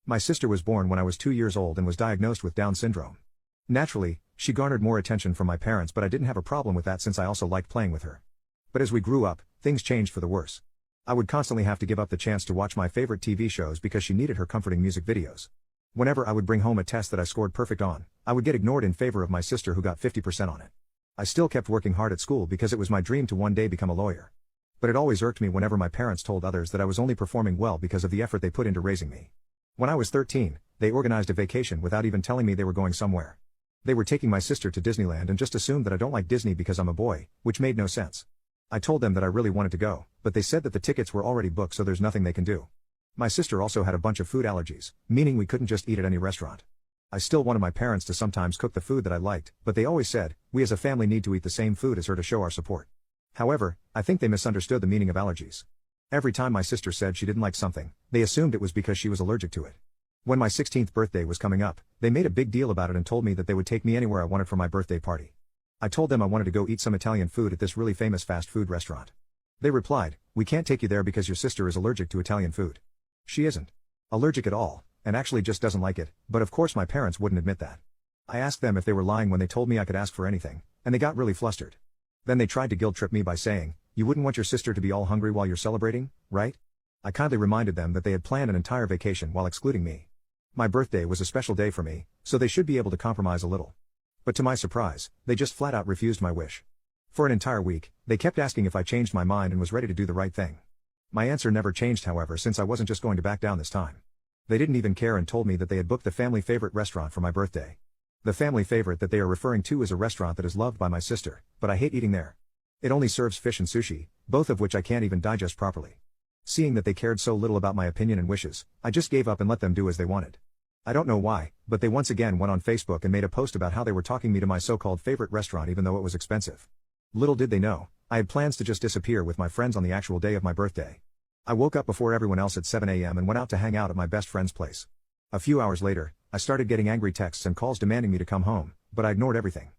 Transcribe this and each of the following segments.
My sister was born when I was 2 years old and was diagnosed with Down syndrome. Naturally, she garnered more attention from my parents, but I didn't have a problem with that since I also liked playing with her. But as we grew up, things changed for the worse. I would constantly have to give up the chance to watch my favorite TV shows because she needed her comforting music videos. Whenever I would bring home a test that I scored perfect on, I would get ignored in favor of my sister who got 50% on it. I still kept working hard at school because it was my dream to one day become a lawyer. But it always irked me whenever my parents told others that I was only performing well because of the effort they put into raising me. When I was 13, they organized a vacation without even telling me they were going somewhere. They were taking my sister to Disneyland and just assumed that I don't like Disney because I'm a boy, which made no sense. I told them that I really wanted to go, but they said that the tickets were already booked, so there's nothing they can do. My sister also had a bunch of food allergies, meaning we couldn't just eat at any restaurant. I still wanted my parents to sometimes cook the food that I liked, but they always said, we as a family need to eat the same food as her to show our support. However, I think they misunderstood the meaning of allergies. Every time my sister said she didn't like something, they assumed it was because she was allergic to it. When my 16th birthday was coming up, they made a big deal about it and told me that they would take me anywhere I wanted for my birthday party. I told them I wanted to go eat some Italian food at this really famous fast food restaurant. They replied, we can't take you there because your sister is allergic to Italian food. She isn't allergic at all, and actually just doesn't like it, but of course my parents wouldn't admit that. I asked them if they were lying when they told me I could ask for anything, and they got really flustered. Then they tried to guilt trip me by saying, you wouldn't want your sister to be all hungry while you're celebrating, right? I kindly reminded them that they had planned an entire vacation while excluding me. My birthday was a special day for me, so they should be able to compromise a little. But to my surprise, they just flat out refused my wish. For an entire week, they kept asking if I changed my mind and was ready to do the right thing. My answer never changed, however, since I wasn't just going to back down this time. They didn't even care and told me that they had booked the family favorite restaurant for my birthday. The family favorite that they are referring to is a restaurant that is loved by my sister, but I hate eating there. It only serves fish and sushi, both of which I can't even digest properly. Seeing that they cared so little about my opinion and wishes, I just gave up and let them do as they wanted. I don't know why, but they once again went on Facebook and made a post about how they were talking me to my so-called favorite restaurant even though it was expensive. Little did they know, I had plans to just disappear with my friends on the actual day of my birthday. I woke up before everyone else at 7 a.m. and went out to hang out at my best friend's place. A few hours later, I started getting angry texts and calls demanding me to come home, but I ignored everything.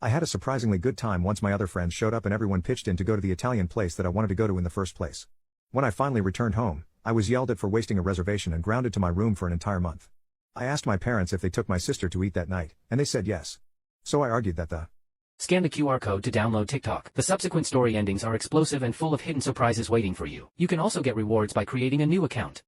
I had a surprisingly good time once my other friends showed up and everyone pitched in to go to the Italian place that I wanted to go to in the first place. When I finally returned home, I was yelled at for wasting a reservation and grounded to my room for an entire month. I asked my parents if they took my sister to eat that night, and they said yes. So I argued that Scan the QR code to download TikTok. The subsequent story endings are explosive and full of hidden surprises waiting for you. You can also get rewards by creating a new account.